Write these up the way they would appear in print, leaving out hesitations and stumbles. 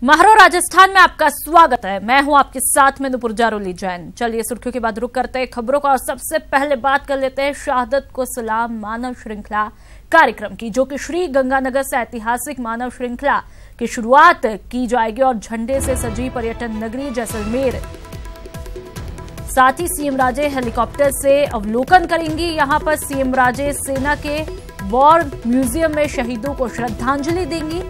महारो राजस्थान में आपका स्वागत है। मैं हूं आपके साथ में नुपुर जारोली जैन। चलिए सुर्खियों के बाद रुक करते हैं खबरों का और सबसे पहले बात कर लेते हैं शहादत को सलाम मानव श्रृंखला कार्यक्रम की, जो कि श्री गंगानगर से ऐतिहासिक मानव श्रृंखला की शुरुआत की जाएगी और झंडे से सजी पर्यटन नगरी जैसलमेर, साथ ही सीएम राजे हेलीकॉप्टर से अवलोकन करेंगी। यहां पर सीएम राजे सेना के वॉर म्यूजियम में शहीदों को श्रद्धांजलि देंगी।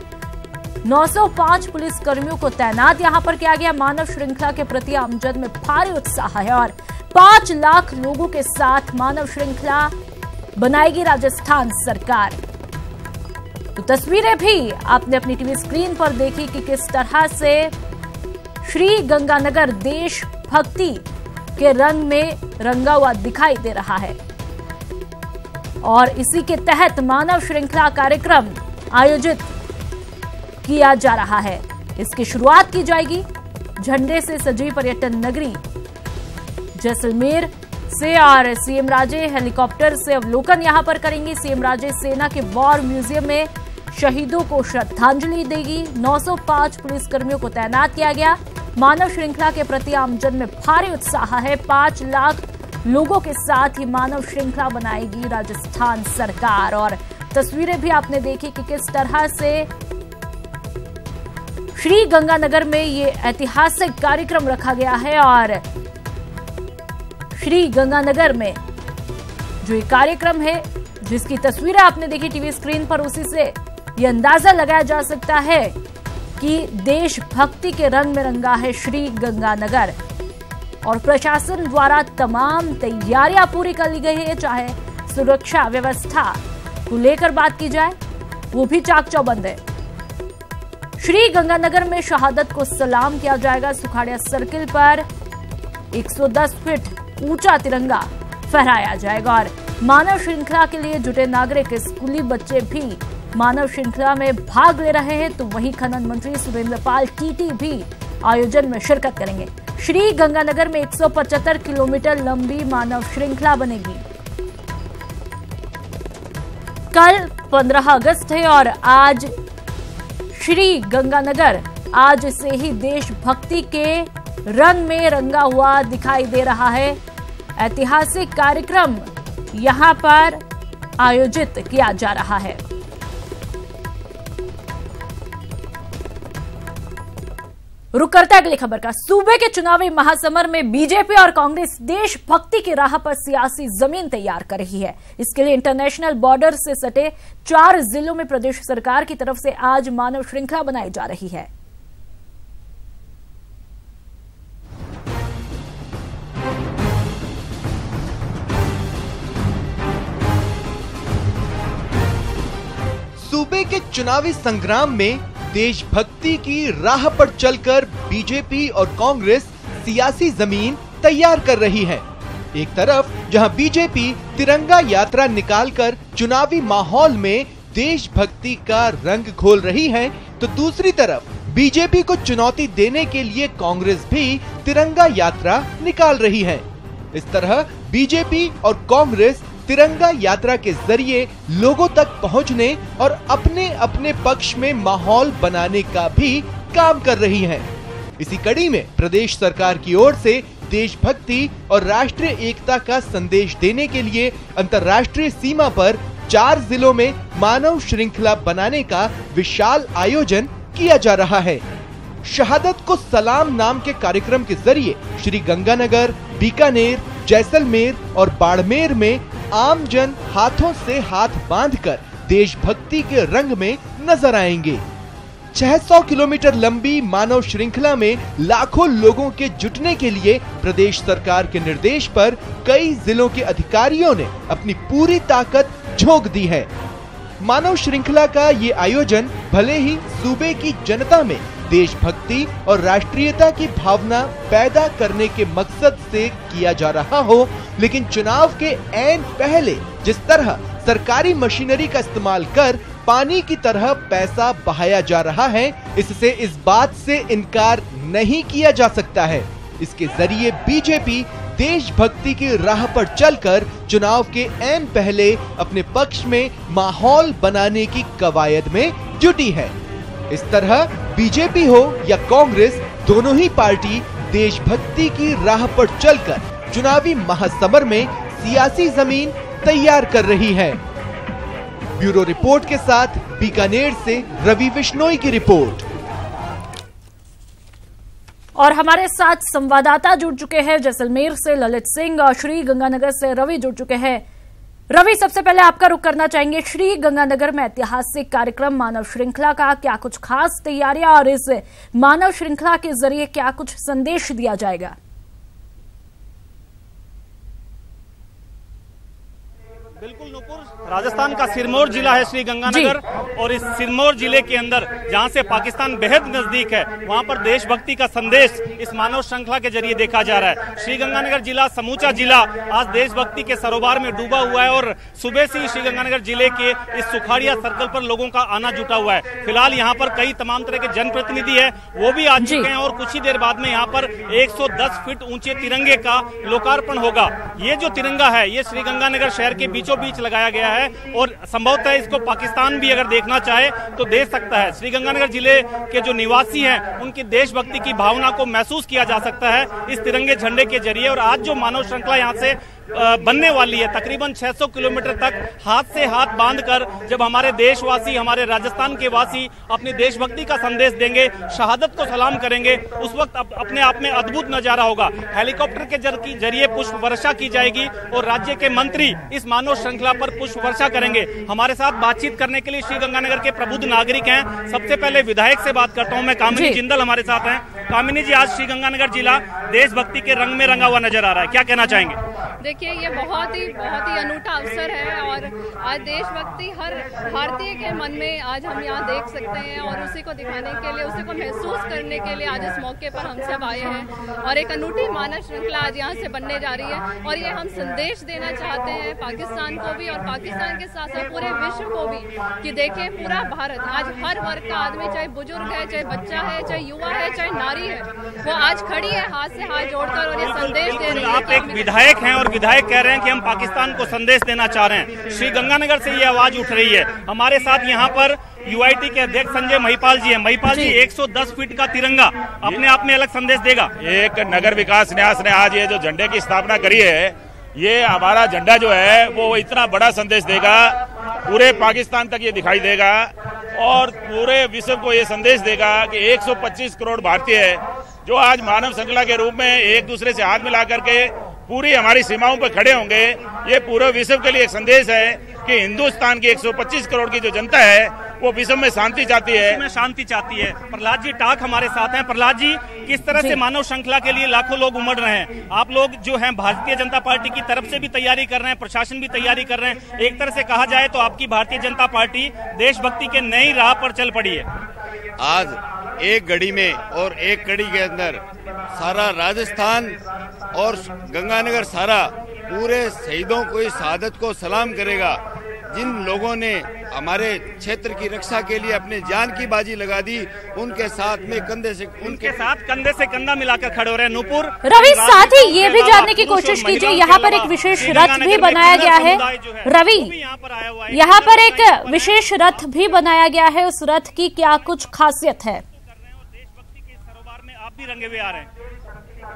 905 पुलिसकर्मियों को तैनात यहां पर किया गया। मानव श्रृंखला के प्रति आमजन में भारी उत्साह है और 5 लाख लोगों के साथ मानव श्रृंखला बनाएगी राजस्थान सरकार। तो तस्वीरें भी आपने अपनी टीवी स्क्रीन पर देखी कि किस तरह से श्री गंगानगर देशभक्ति के रंग में रंगा हुआ दिखाई दे रहा है और इसी के तहत मानव श्रृंखला कार्यक्रम आयोजित किया जा रहा है। इसकी शुरुआत की जाएगी झंडे से सजी पर्यटन नगरी जैसलमेर से और सीएम राजे हेलीकॉप्टर से अवलोकन यहां पर करेंगी। सीएम राजे सेना के वॉर म्यूजियम में शहीदों को श्रद्धांजलि देगी। 905 पुलिसकर्मियों को तैनात किया गया। मानव श्रृंखला के प्रति आमजन में भारी उत्साह है। 5 लाख लोगों के साथ ही मानव श्रृंखला बनाएगी राजस्थान सरकार। और तस्वीरें भी आपने देखी कि किस तरह से श्री गंगानगर में ये ऐतिहासिक कार्यक्रम रखा गया है और श्री गंगानगर में जो ये कार्यक्रम है, जिसकी तस्वीरें आपने देखी टीवी स्क्रीन पर, उसी से ये अंदाजा लगाया जा सकता है कि देशभक्ति के रंग में रंगा है श्री गंगानगर और प्रशासन द्वारा तमाम तैयारियां पूरी कर ली गई है। चाहे सुरक्षा व्यवस्था को लेकर बात की जाए, वो भी चाक चौबंद है। श्री गंगानगर में शहादत को सलाम किया जाएगा। सुखाड़िया सर्किल पर 110 फीट ऊंचा तिरंगा फहराया जाएगा और मानव श्रृंखला के लिए जुटे नागरिक, स्कूली बच्चे भी मानव श्रृंखला में भाग ले रहे हैं। तो वहीं खनन मंत्री सुरेंद्र पाल टीटी भी आयोजन में शिरकत करेंगे। श्री गंगानगर में 175 किलोमीटर लंबी मानव श्रृंखला बनेगी। कल 15 अगस्त है और आज श्री गंगानगर आज से ही देशभक्ति के रंग में रंगा हुआ दिखाई दे रहा है। ऐतिहासिक कार्यक्रम यहां पर आयोजित किया जा रहा है। रुक करते हैं अगली खबर का। सूबे के चुनावी महासमर में बीजेपी और कांग्रेस देशभक्ति की राह पर सियासी जमीन तैयार कर रही है। इसके लिए इंटरनेशनल बॉर्डर से सटे 4 जिलों में प्रदेश सरकार की तरफ से आज मानव श्रृंखला बनाई जा रही है। सूबे के चुनावी संग्राम में देशभक्ति की राह पर चलकर बीजेपी और कांग्रेस सियासी जमीन तैयार कर रही है। एक तरफ जहां बीजेपी तिरंगा यात्रा निकालकर चुनावी माहौल में देशभक्ति का रंग घोल रही है, तो दूसरी तरफ बीजेपी को चुनौती देने के लिए कांग्रेस भी तिरंगा यात्रा निकाल रही है। इस तरह बीजेपी और कांग्रेस तिरंगा यात्रा के जरिए लोगों तक पहुंचने और अपने अपने पक्ष में माहौल बनाने का भी काम कर रही हैं। इसी कड़ी में प्रदेश सरकार की ओर से देशभक्ति और राष्ट्रीय एकता का संदेश देने के लिए अंतर्राष्ट्रीय सीमा पर 4 जिलों में मानव श्रृंखला बनाने का विशाल आयोजन किया जा रहा है। शहादत को सलाम नाम के कार्यक्रम के जरिए श्री गंगानगर, बीकानेर, जैसलमेर और बाड़मेर में आम जन हाथों से हाथ बांधकर देशभक्ति के रंग में नजर आएंगे। 600 किलोमीटर लंबी मानव श्रृंखला में लाखों लोगों के जुटने के लिए प्रदेश सरकार के निर्देश पर कई जिलों के अधिकारियों ने अपनी पूरी ताकत झोंक दी है। मानव श्रृंखला का ये आयोजन भले ही सूबे की जनता में देशभक्ति और राष्ट्रीयता की भावना पैदा करने के मकसद से किया जा रहा हो, लेकिन चुनाव के ऐन पहले जिस तरह सरकारी मशीनरी का इस्तेमाल कर पानी की तरह पैसा बहाया जा रहा है, इससे इस बात से इनकार नहीं किया जा सकता है। इसके जरिए बीजेपी देशभक्ति की राह पर चलकर चुनाव के ऐन पहले अपने पक्ष में माहौल बनाने की कवायद में जुटी है। इस तरह बीजेपी हो या कांग्रेस, दोनों ही पार्टी देशभक्ति की राह पर चलकर चुनावी महासमर में सियासी जमीन तैयार कर रही है। ब्यूरो रिपोर्ट के साथ बीकानेर से रवि बिश्नोई की रिपोर्ट। और हमारे साथ संवाददाता जुड़ चुके हैं, जैसलमेर से ललित सिंह और श्री गंगानगर से रवि जुड़ चुके हैं। रवि, सबसे पहले आपका रुख करना चाहेंगे श्री गंगानगर में ऐतिहासिक कार्यक्रम मानव श्रृंखला का क्या कुछ खास तैयारियां और इस मानव श्रृंखला के जरिए क्या कुछ संदेश दिया जाएगा? बिल्कुल नूपुर, राजस्थान का सिरमौर जिला है श्री गंगानगर, और इस सिरमौर जिले के अंदर जहां से पाकिस्तान बेहद नजदीक है, वहां पर देशभक्ति का संदेश इस मानव श्रृंखला के जरिए देखा जा रहा है। श्री गंगानगर जिला, समूचा जिला आज देशभक्ति के सरोवर में डूबा हुआ है और सुबह से ही श्री गंगानगर जिले के इस सुखाड़िया सर्कल पर लोगों का आना जुटा हुआ है। फिलहाल यहाँ पर कई तमाम तरह के जनप्रतिनिधि है, वो भी आ चुके हैं और कुछ ही देर बाद में यहाँ पर 110 फीट ऊंचे तिरंगे का लोकार्पण होगा। ये जो तिरंगा है, ये श्री गंगानगर शहर के बीच लगाया गया है और संभवतः इसको पाकिस्तान भी अगर देखना चाहे तो देख सकता है। श्री गंगानगर जिले के जो निवासी हैं, उनकी देशभक्ति की भावना को महसूस किया जा सकता है इस तिरंगे झंडे के जरिए। और आज जो मानव श्रृंखला यहाँ से बनने वाली है, तकरीबन 600 किलोमीटर तक हाथ से हाथ बांधकर जब हमारे देशवासी, हमारे राजस्थान के वासी अपनी देशभक्ति का संदेश देंगे, शहादत को सलाम करेंगे, उस वक्त अपने आप में अद्भुत नजारा होगा। हेलीकॉप्टर के जरिए पुष्प वर्षा की जाएगी और राज्य के मंत्री इस मानव श्रृंखला पर पुष्प वर्षा करेंगे। हमारे साथ बातचीत करने के लिए श्री गंगानगर के प्रबुद्ध नागरिक हैं। सबसे पहले विधायक से बात करता हूं मैं, कामिनी जिंदल हमारे साथ हैं। कामिनी जी, आज श्री गंगानगर जिला देशभक्ति के रंग में रंगा हुआ नजर आ रहा है, क्या कहना चाहेंगे? देखिए, ये बहुत ही अनूठा अवसर है और आज देशभक्ति हर भारतीय के मन में आज हम यहाँ देख सकते हैं और उसी को दिखाने के लिए, उसी को महसूस करने के लिए आज इस मौके पर हम सब आए हैं। और एक अनूठी मानव श्रृंखला आज यहाँ से बनने जा रही है और ये हम संदेश देना चाहते हैं पाकिस्तान को भी और पाकिस्तान के साथ साथ पूरे विश्व को भी कि देखें, पूरा भारत आज हर वर्ग का आदमी, चाहे बुजुर्ग है, चाहे बच्चा है, चाहे युवा है, चाहे नारी है, वो आज खड़ी है हाथ से हाथ जोड़कर और ये संदेश दे रही है। आप एक विधायक हैं और विधायक कह रहे हैं कि हम पाकिस्तान को संदेश देना चाह रहे हैं। श्री गंगानगर से ये आवाज उठ रही है। हमारे साथ यहाँ पर यूआईटी के अध्यक्ष संजय महिपाल जी हैं। महिपाल जी, 110 फीट का तिरंगा अपने आप में अलग संदेश देगा। एक नगर विकास न्यास ने आज ये जो झंडे की स्थापना करी है, ये हमारा झंडा जो है वो इतना बड़ा संदेश देगा, पूरे पाकिस्तान तक ये दिखाई देगा और पूरे विश्व को ये संदेश देगा कि 125 करोड़ भारतीय जो आज मानव श्रृंखला के रूप में एक दूसरे से हाथ मिला करके पूरी हमारी सीमाओं पर खड़े होंगे। ये पूरे विश्व के लिए एक संदेश है कि हिंदुस्तान की 125 करोड़ की जो जनता है वो विश्व में शांति चाहती है, शांति चाहती है। प्रहलाद जी टाक हमारे साथ हैं। प्रहलाद जी, किस तरह से मानव श्रृंखला के लिए लाखों लोग उमड़ रहे हैं? आप लोग जो हैं भारतीय जनता पार्टी की तरफ से भी तैयारी कर रहे हैं, प्रशासन भी तैयारी कर रहे हैं। एक तरह से कहा जाए तो आपकी भारतीय जनता पार्टी देशभक्ति के नई राह पर चल पड़ी है। आज एक घड़ी में और एक कड़ी के अंदर सारा राजस्थान और गंगानगर सारा पूरे शहीदों को इस शहादत को सलाम करेगा, जिन लोगों ने हमारे क्षेत्र की रक्षा के लिए अपने जान की बाजी लगा दी। उनके साथ में कंधे से कंधा मिलाकर खड़े हो रहे हैं। नूपुर, रवि, साथ ही ये भी जानने की कोशिश कीजिए, यहाँ पर एक विशेष रथ भी बनाया गया है। रवि, यहाँ पर एक विशेष रथ भी बनाया गया है, उस रथ की क्या कुछ खासियत है? देशभक्ति के सरोवर में आप भी रंगे हुए आ रहे हैं।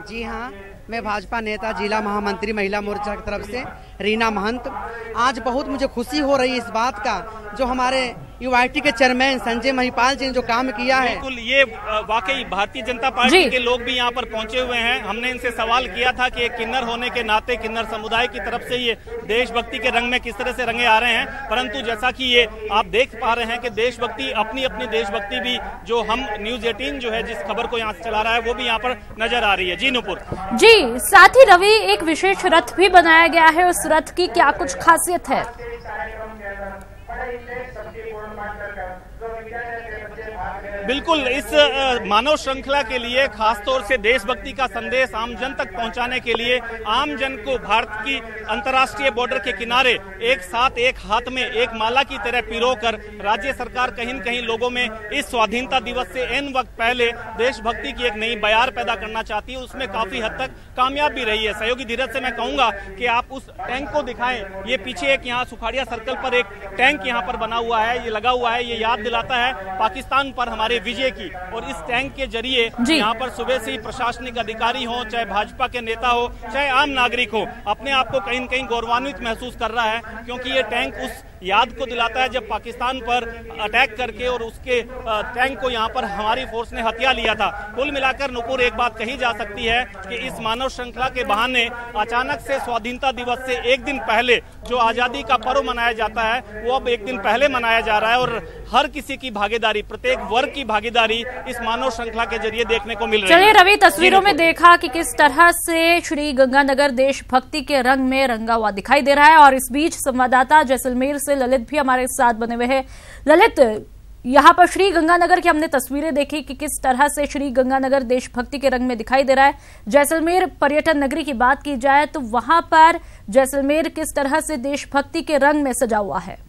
जी हाँ, मैं भाजपा नेता जिला महामंत्री महिला मोर्चा की तरफ से रीना महंत। आज बहुत मुझे खुशी हो रही है इस बात का, जो हमारे यूआईटी के चेयरमैन संजय महिपाल जी ने जो काम किया है। बिल्कुल, ये वाकई भारतीय जनता पार्टी के लोग भी यहाँ पर पहुंचे हुए हैं। हमने इनसे सवाल किया था कि एक किन्नर होने के नाते किन्नर समुदाय की तरफ से ये देशभक्ति के रंग में किस तरह से रंगे आ रहे हैं, परंतु जैसा कि ये आप देख पा रहे हैं कि देशभक्ति, अपनी अपनी देशभक्ति भी जो हम न्यूज 18 जो है जिस खबर को यहाँ से चला रहा है, वो भी यहाँ पर नजर आ रही है। जी नूपुर जी, साथ ही रवि, एक विशेष रथ भी बनाया गया है, उस रथ की क्या कुछ खासियत है? बिल्कुल, इस मानव श्रृंखला के लिए खासतौर से देशभक्ति का संदेश आम जन तक पहुंचाने के लिए आम जन को भारत की अंतर्राष्ट्रीय बॉर्डर के किनारे एक साथ एक हाथ में एक माला की तरह पिरोकर राज्य सरकार कहीं न कहीं लोगों में इस स्वाधीनता दिवस से एन वक्त पहले देशभक्ति की एक नई बयार पैदा करना चाहती है। उसमें काफी हद तक कामयाब भी रही है। सहयोगी धीरज से मैं कहूंगा कि आप उस टैंक को दिखाएं। ये पीछे एक यहाँ सुखाड़िया सर्कल पर एक टैंक यहाँ पर बना हुआ है, ये लगा हुआ है, ये याद दिलाता है पाकिस्तान पर हमारे विजय की। और इस टैंक के जरिए यहाँ पर सुबह से ही प्रशासनिक अधिकारी हो, चाहे भाजपा के नेता हो, चाहे आम नागरिक हो, अपने आप को कहीं न कहीं गौरवान्वित महसूस कर रहा है, क्योंकि ये टैंक उस याद को दिलाता है जब पाकिस्तान पर अटैक करके और उसके टैंक को यहाँ पर हमारी फोर्स ने हथिया लिया था। कुल मिलाकर नुपुर एक बात कही जा सकती है कि इस मानव श्रृंखला के बहाने अचानक से स्वाधीनता दिवस से एक दिन पहले जो आजादी का पर्व मनाया जाता है वो अब एक दिन पहले मनाया जा रहा है और हर किसी की भागीदारी, प्रत्येक वर्ग की भागीदारी इस मानव श्रृंखला के जरिए देखने को मिल रही है। चलिए रवि, तस्वीरों में देखा कि किस तरह से श्री गंगानगर देशभक्ति के रंग में रंगा हुआ दिखाई दे रहा है और इस बीच संवाददाता जैसलमेर से ललित भी हमारे साथ बने हुए हैं। ललित, यहाँ पर श्री गंगानगर की हमने तस्वीरें देखी कि किस तरह से श्री गंगानगर देशभक्ति के रंग में दिखाई दे रहा है। जैसलमेर पर्यटन नगरी की बात की जाए तो वहां पर जैसलमेर किस तरह से देशभक्ति के रंग में सजा हुआ है?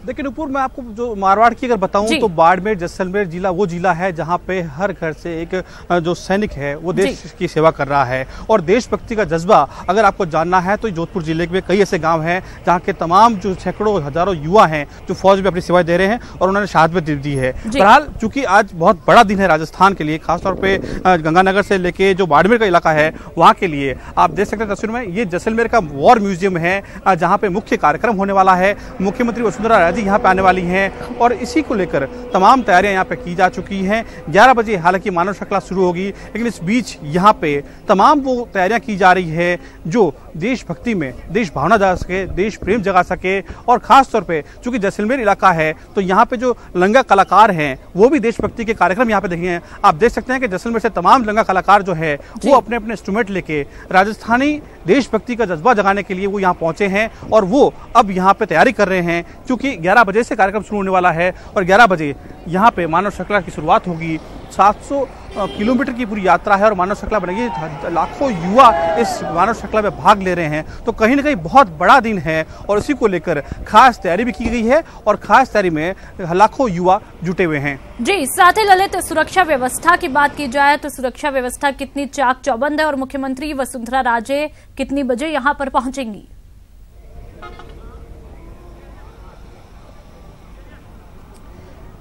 देखिए नुपुर, मैं आपको जो मारवाड़ की अगर बताऊं तो बाड़मेर जैसलमेर जिला वो जिला है जहां पे हर घर से एक जो सैनिक है वो देश की सेवा कर रहा है और देशभक्ति का जज्बा अगर आपको जानना है तो जोधपुर जिले में कई ऐसे गांव हैं जहां के तमाम जो सैकड़ों हजारों युवा हैं जो फौज में अपनी सेवाएं दे रहे हैं और उन्होंने शहादत दी है। बहरहाल चूंकि आज बहुत बड़ा दिन है राजस्थान के लिए, खासतौर पर गंगानगर से लेके जो बाड़मेर का इलाका है वहाँ के लिए, आप देख सकते हैं तस्वीर में, ये जैसलमेर का वॉर म्यूजियम है जहाँ पे मुख्य कार्यक्रम होने वाला है। मुख्यमंत्री वसुंधरा यहाँ पे आने वाली हैं और इसी को लेकर तमाम तैयारियां यहाँ पे की जा चुकी हैं। 11 बजे हालांकि मानव श्रृंखला शुरू होगी, लेकिन इस बीच यहाँ पे तमाम वो तैयारियां की जा रही है जो देशभक्ति में देश भावना जगा सके, देश प्रेम जगा सके। और खास तौर पे चूंकि जैसलमेर इलाका है तो यहाँ पे जो लंगा कलाकार हैं वो भी देशभक्ति के कार्यक्रम यहाँ पे देखे हैं। आप देख सकते हैं कि जैसलमेर से तमाम लंगा कलाकार जो है वो अपने अपने इंस्ट्रूमेंट लेके राजस्थानी देशभक्ति का जज्बा जगाने के लिए वो यहाँ पहुंचे हैं और वो अब यहाँ पे तैयारी कर रहे हैं। क्योंकि 11 बजे से कार्यक्रम शुरू होने वाला है और 11 बजे यहाँ पे मानव श्रृंखला की शुरुआत होगी। 700 किलोमीटर की पूरी यात्रा है और मानव श्रृंखला बनेगी। लाखों युवा इस मानव श्रृंखला में भाग ले रहे हैं, तो कहीं ना कहीं बहुत बड़ा दिन है और इसी को लेकर खास तैयारी भी की गई है और खास तैयारी में लाखों युवा जुटे हुए हैं। जी, साथ ही ललित, सुरक्षा व्यवस्था की बात की जाए तो सुरक्षा व्यवस्था कितनी चाक चौबंद है और मुख्यमंत्री वसुंधरा राजे कितनी बजे यहाँ पर पहुंचेंगी?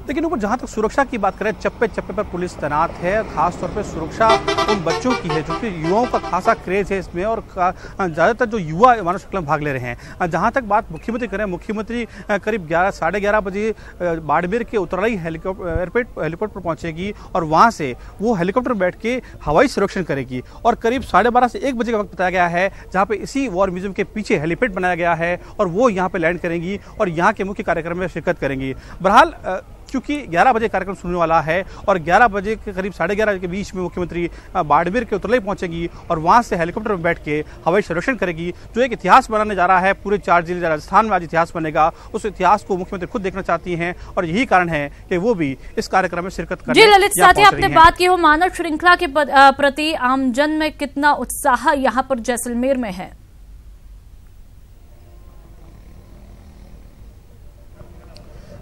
लेकिन ऊपर जहां तक सुरक्षा की बात करें, चप्पे चप्पे पर पुलिस तैनात है। खासतौर पर सुरक्षा उन बच्चों की है जो कि युवाओं का खासा क्रेज है इसमें और ज़्यादातर जो युवा मानव श्रृंखला में भाग ले रहे हैं। जहां तक बात मुख्यमंत्री करें, मुख्यमंत्री करीब 11-11:30 बजे बाड़मेर के उतराई हेलीपोर्ट पर पहुंचेगी और वहां से वो हेलीकॉप्टर बैठ के हवाई संरक्षण करेगी और करीब 12:30 से 1 बजे का वक्त बताया गया है जहाँ पे इसी वॉर म्यूजियम के पीछे हेलीपैड बनाया गया है और वो यहाँ पे लैंड करेंगी और यहाँ के मुख्य कार्यक्रम में शिरकत करेंगी। बहरहाल क्योंकि 11 बजे कार्यक्रम शुरू होने वाला है और 11 बजे के करीब 11:30 के बीच में मुख्यमंत्री बाड़मेर के उतरलाई पहुंचेगी और वहां से हेलीकॉप्टर में बैठ के हवाई सर्वेक्षण करेगी, जो एक इतिहास बनाने जा रहा है। पूरे 4 जिले राजस्थान में आज इतिहास बनेगा, उस इतिहास को मुख्यमंत्री खुद देखना चाहती हैं और यही कारण है कि वो भी इस कार्यक्रम में शिरकत करने। जी ललित, साथ ही आपने बात की हो मानव श्रृंखला के प्रति आमजन में कितना उत्साह यहाँ पर जैसलमेर में है?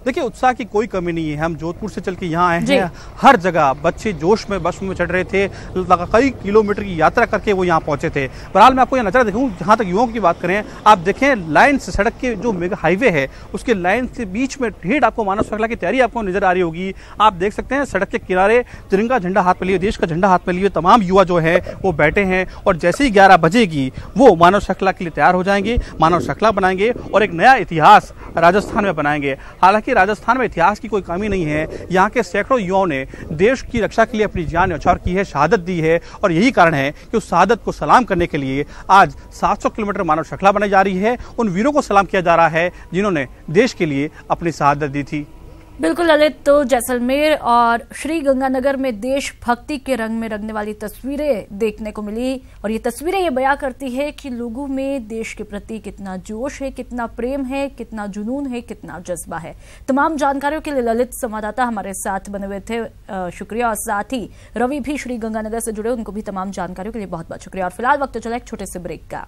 देखिए, उत्साह की कोई कमी नहीं है। हम जोधपुर से चल के यहाँ आए हैं, हर जगह बच्चे जोश में बस में चढ़ रहे थे, कई किलोमीटर की यात्रा करके वो यहाँ पहुंचे थे। बहरहाल मैं आपको यहाँ नजर दिखाऊं, जहाँ तक युवाओं की बात करें, आप देखें लाइन से सड़क के जो मेगा हाईवे है उसके लाइन के बीच में ढेर आपको मानव श्रृंखला की तैयारी आपको नजर आ रही होगी। आप देख सकते हैं सड़क के किनारे तिरंगा झंडा हाथ में लिए, देश का झंडा हाथ में लिए तमाम युवा जो है वो बैठे हैं और जैसे ही 11 बजेगी वो मानव श्रृंखला के लिए तैयार हो जाएंगे, मानव श्रृंखला बनाएंगे और एक नया इतिहास राजस्थान में बनाएंगे। हालांकि राजस्थान में इतिहास की कोई कमी नहीं है। यहाँ के सैकड़ों युवाओं ने देश की रक्षा के लिए अपनी जान न्यौछावर की है, शहादत दी है और यही कारण है कि उस शहादत को सलाम करने के लिए आज 700 किलोमीटर मानव श्रृंखला बनाई जा रही है। उन वीरों को सलाम किया जा रहा है जिन्होंने देश के लिए अपनी शहादत दी थी। बिल्कुल ललित, तो जैसलमेर और श्री गंगानगर में देशभक्ति के रंग में रंगने वाली तस्वीरें देखने को मिली और ये तस्वीरें ये बयां करती है कि लोगों में देश के प्रति कितना जोश है, कितना प्रेम है, कितना जुनून है, कितना जज्बा है। तमाम जानकारियों के लिए ललित संवाददाता हमारे साथ बने हुए थे, शुक्रिया। और साथ ही रवि भी श्री गंगानगर से जुड़े, उनको भी तमाम जानकारियों के लिए बहुत बहुत शुक्रिया। और फिलहाल वक्त चला एक छोटे से ब्रेक का।